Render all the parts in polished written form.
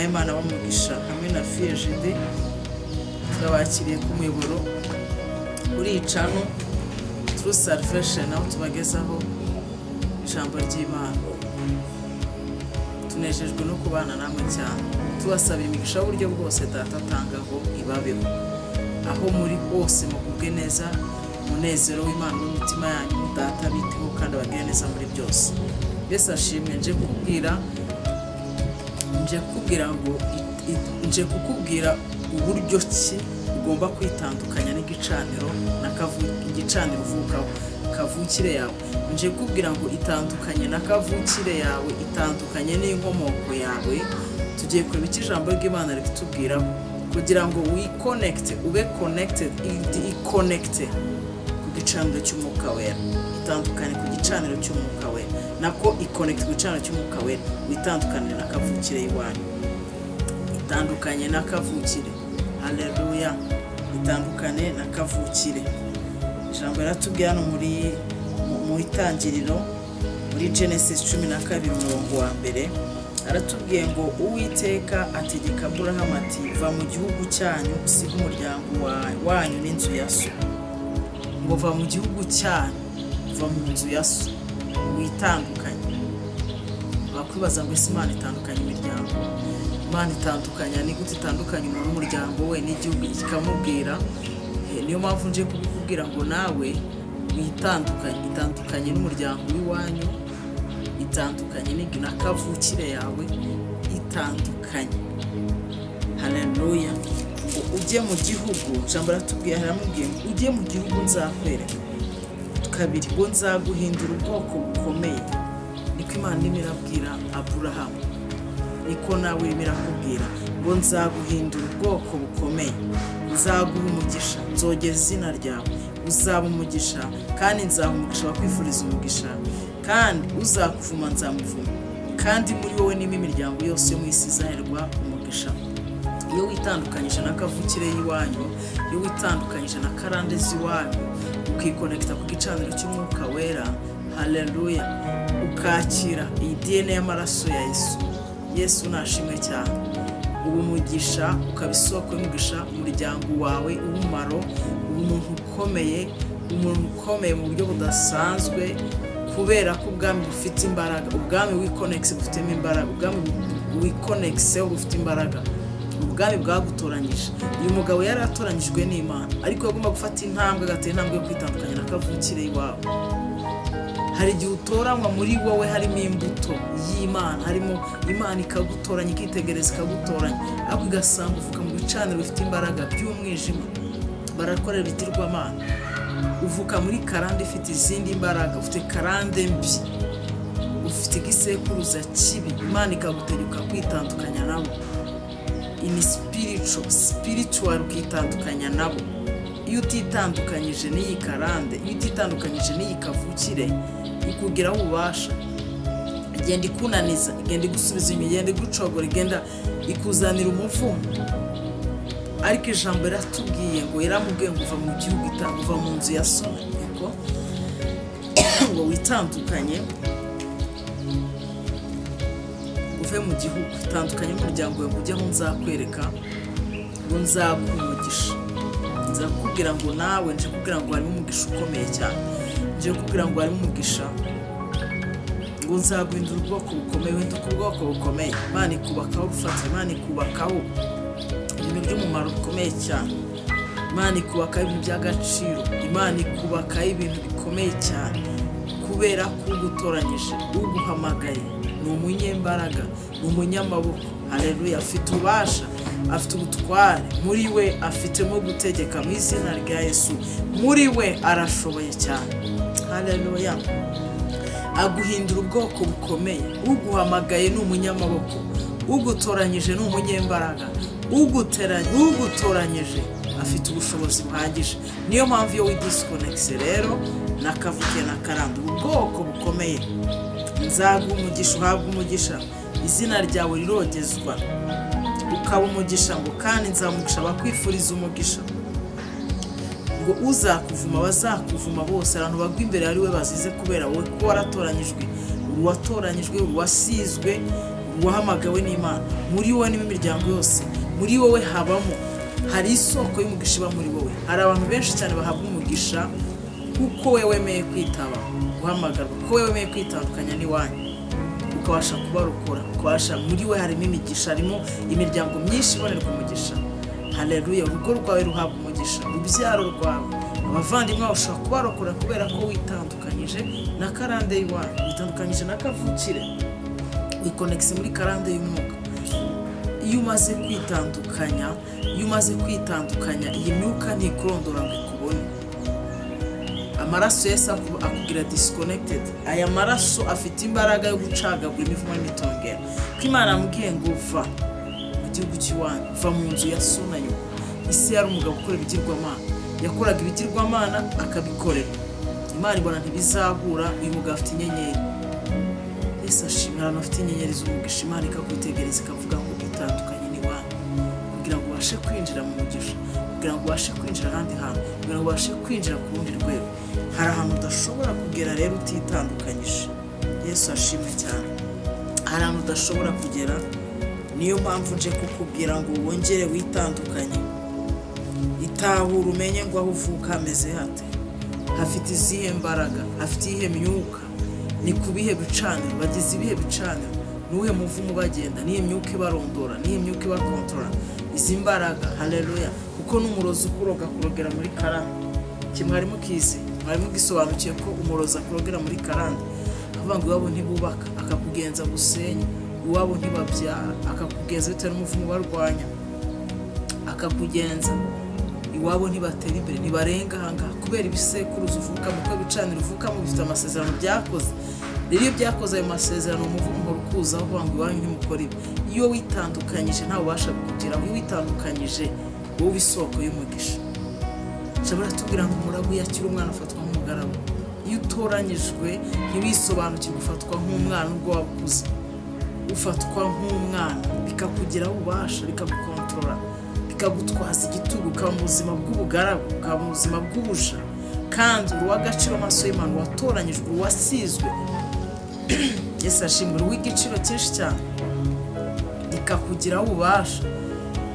Imana bamugisha hamwe na FGD turabakiriye ku muyoboro kuri icano True Salvation aho tubagezaho ijambo ry'Imana. Tunejejwe no kubana namwe cyane, tubasaba imigisha uburyo bwose Data atanga ngo ibabeho aho muri hose mugubwe neza, umunezero w'Imana n'umutima yanyu Data biteho kandi abagire neza muri byose. Yesu ashimwe. Nje kukubwira uburyo ki ugomba kwitandukanya n'igicaniro igicaniro uvukaho kavukire yawe. Nje kukubwira ngo itandukanye na kavukire yawe, itandukanye n'inkomoko yawe. Tugiye kureba iki ijambo ry'Imana rikutubwira kugira ngo ube connected, ku gicaniro cy'umwuka wera. Itandukanye ku gicaniro cy'umwuka wera, nako iconnect ku gicaniro cy'umwuka wera, witandukanye na kavukire y'iwanyu. Itandukanye na kavukire. Haleluya. Itandukanye na kavukire. Ijambo ratubwira no mu itangiriro muri Genesis 12:1 aratubwiye ngo Uwiteka ategeka Aburahamu ati va mu gihugu cyanyu usiga umuryango wanyu n'inzu ya so. Ngo va mu gihugu cyanyu, va mu nzu ya so, witandukanye. Bakwibaza ngo Imana itandukanye imiryango. Imana itandukanya ni gute itandukanye umuntu n'umuryango we n'igihugu kikamubwira. Niyo mpamvu nje kubikubwira ngo nawe itandukanye n'umuryango w'iwanyu, itandukanye na kavukire yawe, itandukanye. Haleluya. Ujye mu gihugu, ijambo ratubwiye haramubwiye ngo ujye mu gihugu nzakwereka. Kabiri, ngo nzaguhindura ubwoko bukomeye. Niko Imana imirabwira Aburahamu, niko nawe imirakubwira ngo nzaguhindura ubwoko bukomeye, nzaguha umugisha, nzogeza izina ryawe, uzaba umugisha kandi nzaha umugisha wakwifuriza umugisha, kandi uzakuvuma nzamuvuma, kandi muri wowe n'imo imiryango yose yo mu isi izaherwa umugisha. Iyo witandukanyije na kavukire y'iwanyu, iyo witandukanyije na karande z'iwanyu, ukikonekita ku gicaniro cy'umwuka wera, haleluya, ukakira iyi DNA y'amaraso ya Yesu nashimwe cyane. Ubu mugisha ukabisoko y'umugisha umuryango wawe, umumaro, umuntu ukomeye mu buryo budasanzwe, kubera ko ubwami bufite imbaraga, ubwami wikonexe bufitemo imbaraga, ubwami wikonexe bufite imbaraga, ubwami bwagutoranyije. Uyu mugabo yari atoranyijwe n'Imana, ariko yagomba gufata intambwe, agatera intambwe yo kwitandukanya na kavukire iwawe. Hari igihe utoranywa muri wowe harimo imbuto y'Imana, harimo Imana ikagutoranya, ikitegereza ikagutoranya, ariko igasanga uvuka mu bicaniro bifite imbaraga by'umwijima, barakorera ibigirwamana. Uvuka muri karande ifite izindi imbaraga, ufite karande mbi, ufite igisekuruza kibi, Imana ikagutegeka kwitandukanya nabo. In spiritual ukitandukanya nabo. Iyo utitandukanyije n'iyi karande, iyo utitandukanyije n'iyi kavukire, ikugiraho ububasha, igenda ikunaniza, igenda igusubiza inyuma, igenda igucogora, igenda ikuzanira umuvumo. Ariko ijambo ratubwiye ngo yaramubwiye ngo uva mu gihugu, uva mu nzu ya so, ngo witandukanye, uve mu gihugu, itandukanye n'umuryango wawe, ujye aho nzakwereka, ngo nzaguha umugisha. Nzakubwira ngo nawe, nje kubwira ngo harimo umugisha ukomeye cyane, nje kubwira ngo harimo umugisha, ngo nzaguhindura ubwoko bukomeye, winduka ubwoko bukomeye. Imana ikubakaho urufatiro, Imana ikubakaho ibintu by'umumaro bikomeye cyane, Imana ikubakaho ibintu by'agaciro, Imana ikubakaho ibintu bikomeye cyane, kubera ko ugutoranyije, uguhamagaye ni umunyembaraga, ni umunyamaboko. Haleluya. Afite ububasha, afite ubutware, muri we afitemo gutegeka. Mu izina rya Yesu, muri we arashoboye cyane. Haleluya. Aguhindura ubwoko bukomeye, uguhamagaye ni umunyamaboko, ugutoranyije ni umunyembaraga, ugutoranyije afite ubushobozi buhagije. Niyo mpamvu iyo widisconnecte rero na kavukiye na karande, ubwoko bukomeye, nzaguha umugisha, uhabwa umugisha, izina ryawe rirogezwa, ukaba umugisha, ngo kandi nzamugisha abakwifuriza umugisha, ngo uzakuvuma bazakuvuma bose. Abantu bagwa imbere ari we bazize kubera wowe, ko waratoranyijwe, uwatoranyijwe, uwasizwe, wahamagawe n'Imana, muri wowe n'imiryango yose, muri wowe habamo hari isoko y'umugisha iba muri wowe. Hari abantu benshi cyane bahabwa umugisha kuko wewe wemeye kwitaba guhamagarwa, kuko wewe wemeye kwitandukanya n'iwanyu ukabasha kubarokora, ukabasha muri we harimo imigisha, harimo imiryango myinshi ibonerwa umugisha. Haleluya. Urugo rwawe ruhabwa umugisha, urubyaro rwawe, abavandimwe bashobora kubarokora kubera ko witandukanyije na karande y'iwanyu, witandukanyije na kavukire, wikonekise muri karande y'umwuka. Iyo umaze kwitandukanya iyi myuka ntikurondora ngo ikubone. Amaraso Yesu akubwira disconnected. Aya maraso afite imbaraga yo gucagagura imivumo n'imitongera. Ko Imana yamubwiye ngo va mu gihugu cy'iwanyu, va mu nzu ya so na nyoko. Isi yari umugabo ukora ibigirwamana, yakoraga ibigirwamana akabikorera. Imana ibona ntibizahura, uyu mugabo afite inyenyeri. Yesu ashimira abantu afite inyenyeri z'umugisha. Imana ikakwitegereza ikavuga ngo itandukanye n'iwanyu, kugira ngo ubashe kwinjira mu mugisha, kugira ngo ubashe kwinjira ahandi hantu, kugira ngo ubashe kwinjira ku rundi rwego. Hari ahantu udashobora kugera rero utitandukanyije. Yesu ashimwe cyane. Hari ahantu udashobora kugera, niyo mpamvu nje kukubwira ngo wongere witandukanye. Itahura umenye ngo aho uvuka hameze hate, hafite izihe mbaraga, hafite iyihe myuka, ni ku bihe bicaniro, bagize ibihe bicaniro, nuhe muvumo bagenda, nihe myuka ibarondora, nihe myuka ibakontorora izi mbaraga. Haleluya. Kuko n'umurozi ukuroga kurogera muri karande. Kimwari mukizi, mwari mugisobanukiye ko umurozi akurogera muri karande, avuga ngo iwabo ntibubaka akakugenza gusenya, iwabo ntibabyara akakugenza bitewe n'umuvumo barwanya, akakugenza iwabo ntibatera imbere, ntibarenga ahangaha kubera ibisekuruza uvukamo, kuko ibicaniro uvukamo bifite amasezerano byakoze. Rero iyo byakoze ayo masezerano umuvumo rukuza avuga ngo iwanyu ntimukora ibi. Iyo witandukanyije ntawe ubasha kukugeraho. Iyo witandukanyije wowe isoko y'umugisha. Shabara tubwira ngo umurabu yakira umwana afatwa nk'umugaragu. Iyo utoranyijwe ntiwisobanukirwe ufatwa nk'umwana ubwo wakuze, ufatwa nk'umwana bikakugiraho ubasha, bikagukontorora, bikagutwaza igitugu, ukaba mu buzima bw'ubugaragu, ukaba mu buzima bw'ubuja. Kandi uri uw'agaciro amaso y'Imana, watoranyijwe, wasizwe. Yesu ashimwe, w'igiciro cyinshi cyane, bikakugiraho ububasha,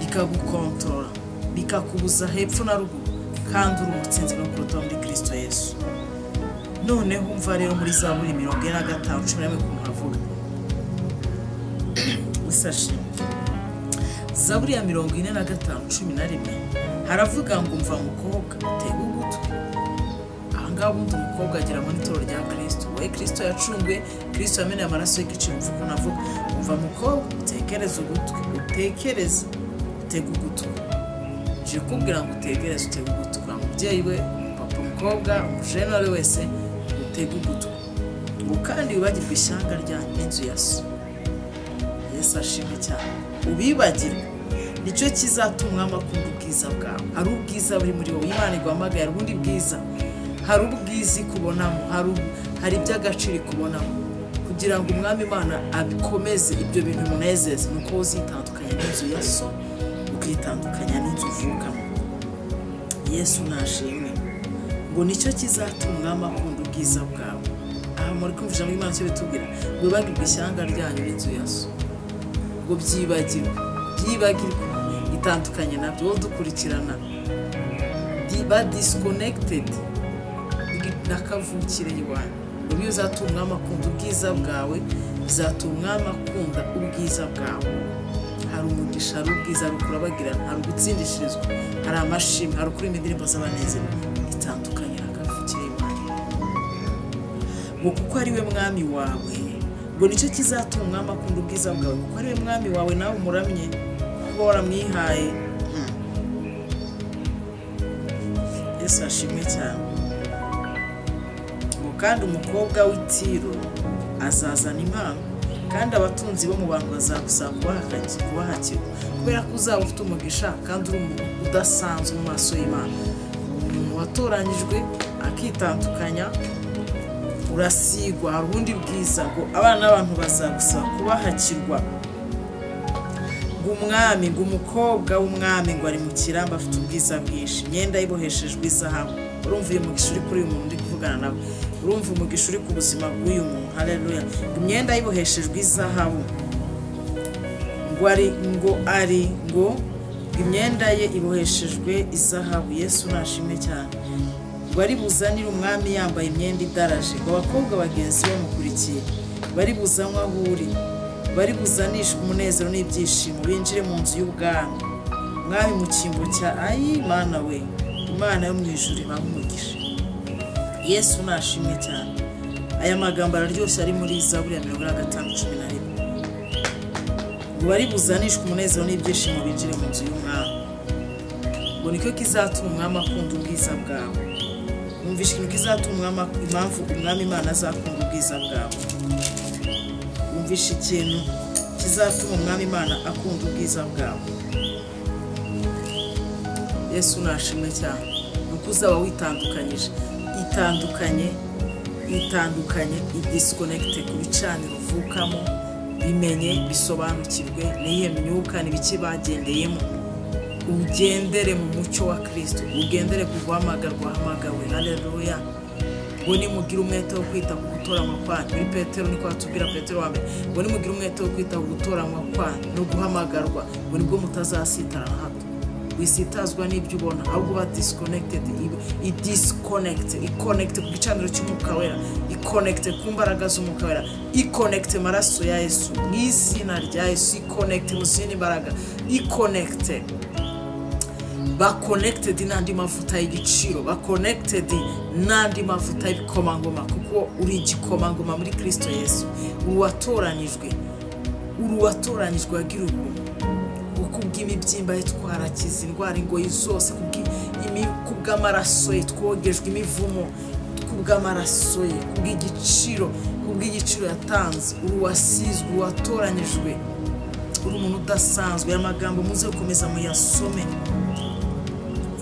bikagukontorora, bikakubuza hepfo na ruguru, kandi uri umutsinzi no kuruta muri Kristo Yesu. Noneho umva rero muri Zaburi 45:11 ukuntu havuga. Yesu ashimwe. Zaburi ya 45:11 haravuga ngo umva mukobwa tega ugutwi. Ahangaha ubundi umukobwa agira mu itoro rya Kristo. We Kristo yacunguye, Kristo yameneye amaraso y'igiciro. Mvuga navuga umva mukobwa utekereze ugutwi, utekereze utega ugutwi. Je kubwira ngo utegereze utega ugutwi. Umubyeyi we, papa, umukobwa, umujenali wese utega ugutwi. Ngo kandi wibagirwe ishyanga ryanyu n'inzu ya so. Yesu ashimwe cyane. Ubibagirwe nicyo kizatuma amakunda ubwiza bwawe. Hari ubwiza buri muri wowe. Imana iguhamagaye ubundi bwiza. Hari ubwiza ikubonamo, hari iby'agaciro ikubonamo, kugira ngo umwami Imana abikomeze ibyo bintu bimunezeze. Nuko uzitandukanya n'inzu ya so, ukitandukanya n'inzu uvukamo. Yesu nashimwe. Ngo nicyo kizatuma amakunda ubwiza bwawe. Aha muri kumva ijambo ry'Imana cyo bitubwira, wibagirwe ishyanga ryanyu n'inzu ya so. Ngo byibagirwe itandukanye nabyo, wowe dukurikirana ba disconnected na kavukire y'iwanyu. Ngo iyo uzatuma amakunda ubwiza bwawe, bizatuma amakunda ubwiza bwawe. Hari umugisha, hari ubwiza, hari ukurabagirana, hari ugutsindishirizwa, hari amashimwe, hari ukuri indirimbo z'abanezero. Itandukanye na kavukire y'iwanyu. Ngo kuko ari we mwami wawe, ngo nicyo kizatuma amakunda ubwiza bwawe. Kuko ari we mwami wawe nawe umuramye, kuba waramwihaye. Yesu ashimwe cyane. Ngo kandi umukobwa w'Itiro azazana impano, kandi abatunzi bo mu bantu bazagusaba kubahakirwa, kubera ko uzaba ufite umugisha kandi uri umuntu udasanzwe mu maso y'Imana. Umuntu watoranyijwe akitandukanya, urasigwa, hari ubundi bwiza. Ngo abana n'abantu bazagusaba kubahakirwa. Ngo umwami, ngo umukobwa w'umwami ngo ari mu kiramba afite ubwiza bwinshi, imyenda yiboheshejwe izahabu. Urumva uyu mugisha uri kuri uyu muntu ndi kuvugana nawe, urumva umugisha uri ku buzima bw'uyu muntu. Haleluya. Imyenda yiboheshejwe izahabu, ngo imyenda ye iboheshejwe izahabu. Yesu nashimwe cyane. Ngo ari buzanire umwami yambaye imyenda idaraje, ngo abakobwa bagenzi bamukurikiye bari buzanywa aho uri, bari buzanishwe umunezero n'ibyishimo, binjire mu nzu y'ubwami. Mwami mu cyimbo cya Mana we, Imana yo mu ijuru ibamugisha. Yesu nashimwe cyane. Aya magambo araryoshye ari muri Zaburi ya 55:11. Ngo bari buzanishwe umunezero n'ibyishimo, binjire mu nzu y'umwami. Ngo nicyo kizatuma umwami akunda ubwiza bwawe. Numvishe ikintu kizatuma impamvu umwami Imana azakunda ubwiza bwawe. Numvishe ikintu kizatuma umwami Imana akunda ubwiza bwawe. Yesu nashimwe cyane. Nuko uzaba witandukanyije, itandukanye idisconnecte ku bicaniro uvukamo, bimenye bisobanukirwe niye myuka n'ibiki bagendeyemo. Ugendere mu mucyo wa Kristo, ugendere ku guhamagarwa hamagawe. Haleluya. Ngo nimugire umwete wo kwita ku gutoranywa kwanyu. Muri Petero niko atubwira, Petero wa mbere, ngo nimugire umwete wo kwita ku gutoranywa kwanyu no guhamagarwa, ngo nibwo mutazasitara na hato. Wisitazwa n'ibyo ubona, ahubwo ba disconnected, i-connect ku gicaniro cy'umwuka wera, i-connect ku mbaraga z'umwuka wera, i-connect maraso ya Yesu, mu izina rya Yesu, i-connect mu zindi mbaraga, i-connect. Ba connected n'andi mavuta y'igiciro, ba connected n'andi mavuta y'ibikomangoma, kuko uri igikomangoma muri Kristo Yesu. Uruwatoranyijwe agira ubuntu, kubw'imibyimba twarakiza indwara ingoyi zose, kubw'amaraso ye twogejwe imivumo, kubw'amaraso ye, kubw'igiciro yatanze. Uruwasizwe, uwatoranyijwe, uri umuntu udasanzwe. Aya magambo muze gukomeza muyasome.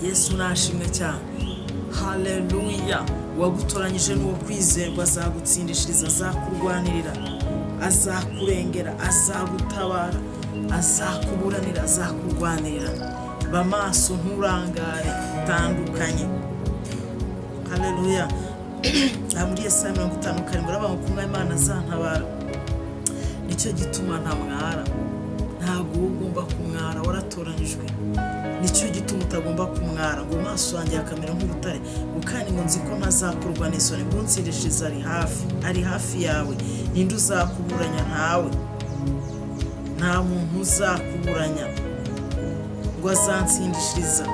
Yesu nashimwe cyane. Haleluya. Wagutoranyije n'uwo kwizerwa, azagutsindishiriza, azakurwanirira, azakurengera, azagutabara, azakuburanira, azakurwanirira. Bamaso nturangare, tandukanye. Haleluya. Muri Yesaya 55 baravuga ko Imana azantabara. Nicyo gituma ntamwara. Ntabwo ugomba kumwara, waratoranyijwe. Nicyo gituma utagomba kumwara. Ngo maso yanjye akamera nk'urutare, kandi ngo nzi ko ntazakurwa n'isoni. Ngo unsindishiriza ari hafi yawe. Ninde uzakuburanya? Ntawe. Nta muntu uzakuburanya. Ngo azansindishiriza,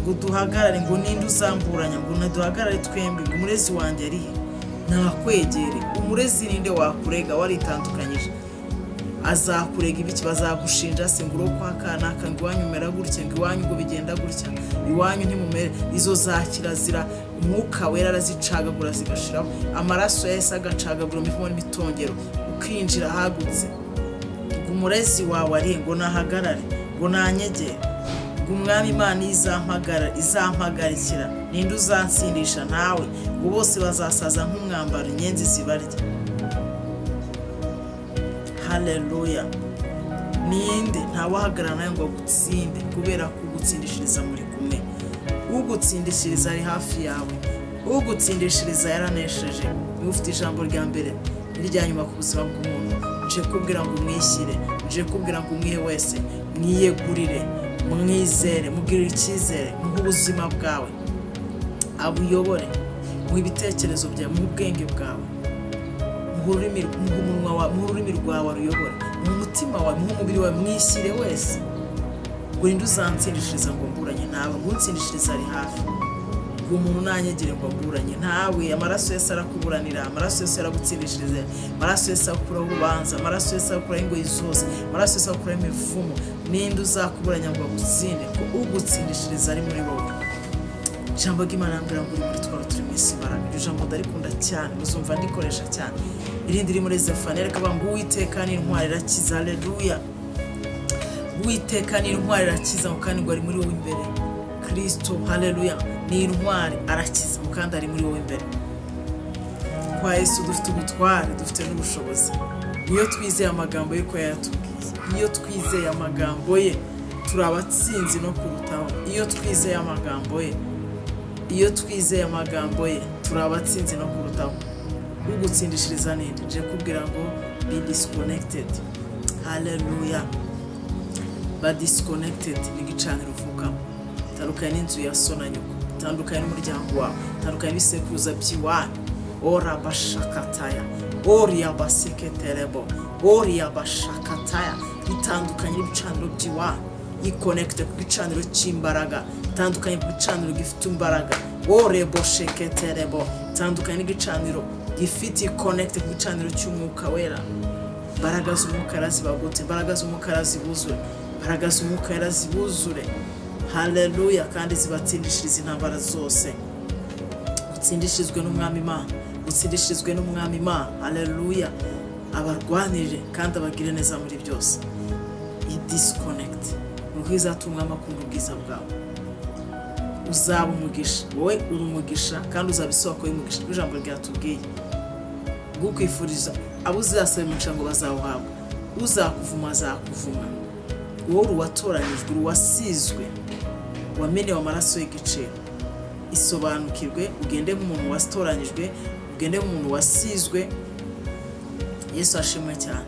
ngo duhagarare. Ngo ninde uzamburanya? Ngo naduhagarare twembi. Ngo umurezi wanjye ari he? Nakwegere. Umurezi ninde wakurega waritandukanyije? Azakurega ibiki? Bazagushinja se ngo uro kwa kanaka, ngo iwanyu umera gutya, ngo iwanyu ngo bigenda gutya, iwanyu ntimumere. Izo za kirazira umwuka wera arazicagagura zigashiraho, amaraso ya Yesu agacagagura imivumo n'imitongero, ukinjira hagutse. Ngo umurezi wawe ari ngo nahagarare, ngo nanyegere. Ngo umwami Imana izampagarikira. Ninde uzansindisha? Nawe. Ngo bose bazasaza nk'umwambaro, inyenzi zibarya. Haleluya. Ninde ntawahagarara nawe ngo agutsinde, kubera ko ugutsindishiriza muri kumwe. Ugutsindishiriza ari hafi yawe, ugutsindishiriza yaranesheje. Niwe ufite ijambo rya mbere n'irya nyuma ku buzima bw'umuntu. Nje kubwira ngo umwishyire, nje kubwira ngo umwihe wese, mwiyegurire, mwizere, mugirire icyizere, mu buzima bwawe, abuyobore mu ibitekerezo byawe, mu bwenge bwawe, mu rurimi rwawe ruyobore, mu mutima wawe, mu mubiri wawe, mwishyire wese. Ngo ninde uzansindishiriza ngo mburanye nawe? Ngo unsindishiriza ari hafi. Ngo umuntu nanyegere ngo mburanye ntawe. Amaraso Yesu arakuburanira, amaraso Yesu aragutsindishiriza, amaraso Yesu akuraho urubanza, amaraso Yesu akuraho ingoyi zose, amaraso Yesu akuraho imivumo. Ninde uzakuburanya ngo agutsinde? Ko ugutsindishiriza ari muri wowe. Ijambo ry'Imana rambwira ngo uri muri twaro turi mu isi imbaraga. Iryo jambo ndarikunda cyane, muzumva ndikoresha cyane. Irindi riri muri Zefaniya rikavuga ngo Uwiteka ni intwari irakiza. Haleluya. Uwiteka ni intwari irakiza, kandi ngo ari muri wowe imbere. Kristo, haleluya, ni intwari arakiza, kandi ari muri wowe imbere. Kwa Yesu dufite ubutware, dufite n'ubushobozi. Iyo twizeye amagambo ye ko yatubwiye, iyo twizeye amagambo ye turabatsinzi no kurutaho. Iyo twizeye amagambo ye, iyo twizeye amagambo ye turabatsinzi no kurutaho. Ugutsindishiriza ninde? Nje kubwira ngo be disconnected. Haleluya. ba disconnected n'igicaniro uvukamo. Tandukanye n'inzu ya so na nyoko, tandukanye n'umuryango wawe, tandukanye n'ibisekuruza by'iwanyu. Ora bashakataya, oria baseketerebo, oria bashakataya. Itandukanye n'ibicaniro by'iwanyu, iconnecte ku gicaniro cy'imbaraga, tandukanye ku gicaniro gifite imbaraga. Ore bosheketerebo, tandukanye n'igicaniro gifite connecte ku gicaniro cy'umwuka wera. Imbaraga z'umwuka zibagute, imbaraga z'umwuka zibuzure, imbaraga z'umwuka zibuzure. Haleluya. Kandi zibatsindishiriza intambara zose. Utsindishirizwe n'umwami Imana, utsindishirizwe n'umwami Imana. Haleluya. Abarwanirire kandi abagire neza muri byose. Disconnect ubwiza tumwama kumva ubwiza bwawe. Uzaba umugisha, wowe uri umugisha kandi uzaba isoko y'umugisha. Ijambo ryatubwiye gukwifuriza abo uzasaba imigisha ngo bazawuhabwa, uzakuvuma azakuvuma. Wowe uwatoranyijwe, uwasizwe, wamenewe amaraso y'igiciro. Isobanukirwe, ugende nk'umuntu watoranyijwe, ugende nk'umuntu wasizwe. Yesu ashimwe cyane.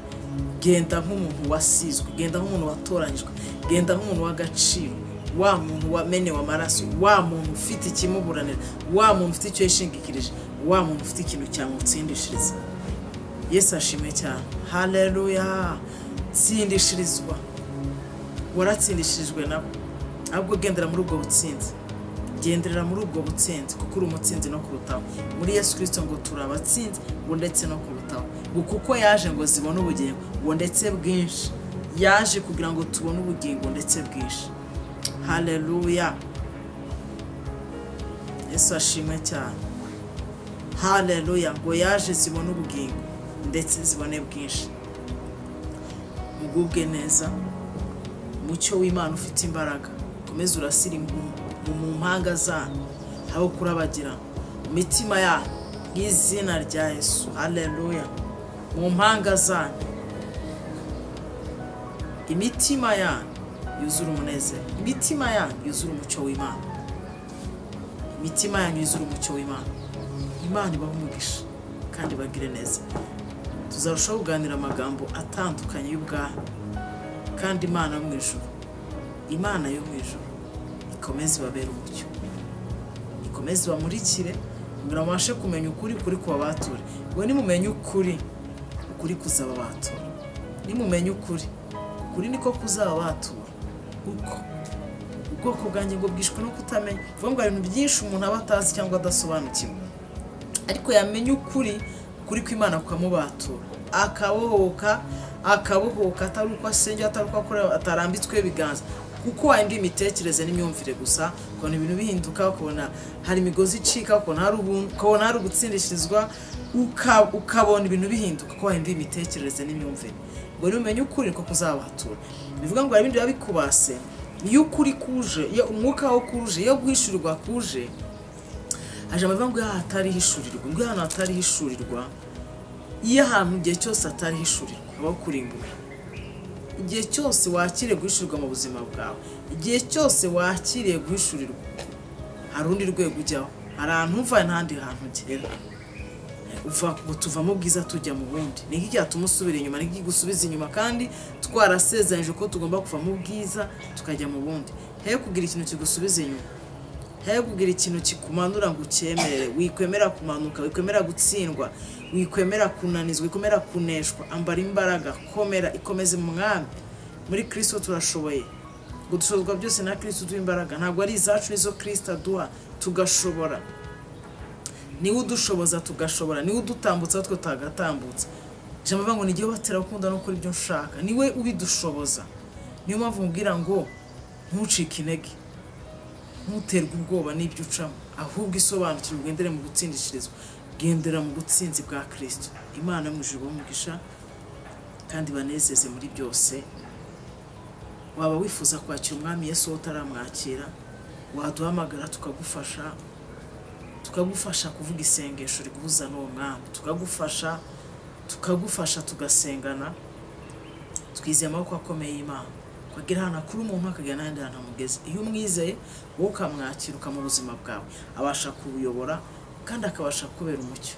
Genda nk'umuntu wasizwe, genda nk'umuntu watoranyijwe, genda nk'umuntu w'agaciro, wa muntu wamenewe amaraso, wa muntu ufite ikimuburanira, wa muntu ufite icyo yishingikirije, wa muntu ufite ikintu cyamutsindishiriza. Yesu ashimwe cyane. Haleluya. Tsindishirizwa, waratsindishirijwe nabo, ahubwo gendera muri ubwo butsinzi, gendera muri ubwo butsinzi, kuko uri umutsinzi no kurutaho. Muri Yesu Kristo ngo turabatsinzi ngo ndetse no kurutaho, ngo kuko yaje ngo zibone ubugingo ngo ndetse bwinshi. Yaje kugira ngo tubone ubugingo ndetse bwinshi. Haleluya. Yesu ashimwe cyane. Haleluya. Ngo yaje zibone ubugingo ndetse zibone bwinshi. Mugubwe neza, mucyo w'Imana ufite imbaraga, komeza urasira mu mpanga zanyu, aho kurabagira mitima ya izina rya Yesu. Haleluya. Mu mpanga zanyu, imitima yanyu yuzura umunezero, imitima yanyu yuzura umucyo w'Imana, imitima yanyu yuzura umucyo w'Imana. Imana ibahe umugisha kandi bagire neza. Tuzarushaho kuganira amagambo atandukanye y'ubwami, kandi Imana yo mu ijuru, Imana yo mu ijuru ikomeze ibabere umucyo, ikomeze ibamurikire kugira ngo mubashe kumenya ukuri kuri kubabature. Ngo nimumenye ukuri, ukuri kuzababatura. Nimumenye ukuri, ukuri niko kuzababatura. Uko ubwoko bwanjye ngo bwishwe no kutamenya. Vuga ngo ibintu byinshi umuntu aba atazi cyangwa adasobanukiwe, ariko yamenye ukuri, ukuri kw'Imana kukamubatura, akabohoka atari uko asengera, atari uko akora, atarambitswe ibiganza. Kuko wandi imitekerereze n'imyumvire gusa, ukabona ibintu bihinduka, ukabona hari imigozi icika, ukabona hari ugutsindishirizwa, ukabona ibintu bihinduka. Kuko wandi imitekerereze n'imyumvire. Ngo nimumenye ukuri ko kuzabatura. Bivuga ngo ibindi biba bikubase, iyo ukuri kuje, iyo umwuka wo kuje, iyo guhishurirwa kuje, aje amavuga ngo hatari hishurirwa, ngo hano hatari hishurirwa. Iyo ahantu igihe cyose atari hishurirwa aba kurimbura. Igihe cyose wakiriye guhishurirwa mu buzima bwawe, igihe cyose wakiriye guhishurirwa, hari undi rwego ujyaho, hari ahantu uva n'ahandi hantu ugera. Tuva mu bwiza tujya mu bundi. Ni iki cyatuma usubira inyuma, ni iki gusubiza inyuma, kandi twarasezeranyije ko tugomba kuva mu bwiza tukajya mu bundi. He kugira ikintu kigusubiza inyuma, he kugira ikintu kikumanura ngo ucyemerere. Wikwemera kumanuka, wikwemera gutsindwa, wikwemera kunanizwa, wikwemera kuneshwa. Ambara imbaraga, komera, ikomeze mu mwami. Muri Kristo turashoboye, ngo dushobozwa byose na Kristo duha imbaraga. Ntabwo ari izacu, nizo Kristo aduha tugashobora. Niwe udushoboza tugashobora, niwe udutambutsa twe tagatambutsa. Ijambo bavuga ngo nigiye batera gukunda no kuri ibyo nshaka, niwe ubidushoboza. Niyo mpamvu mubwira ngo ntucike intege, ntuterwe ubwoba n'ibyo ucamo, ahubwo isobanukirwe ugendere mu gutsindishirizwa, gendera mu gutsinzi bwa Kristo. Imana yo mu ijuru umugisha kandi banezeze muri byose. Waba wifuza kwakira umwami Yesu utaramwakira, waduhamagara tukagufasha kuvuga isengesho riguhuza n'uwo mwami, tukagufasha tugasengana, twizeye amaboko akomeye y'Imana. Kwagira hana kuri umuntu akagira n'ahandi hantu amugeze. Iyo umwizeye wowe ukamwakira ukamubuzima bwawe, abasha kubuyobora kandi akabasha kubera umucyo.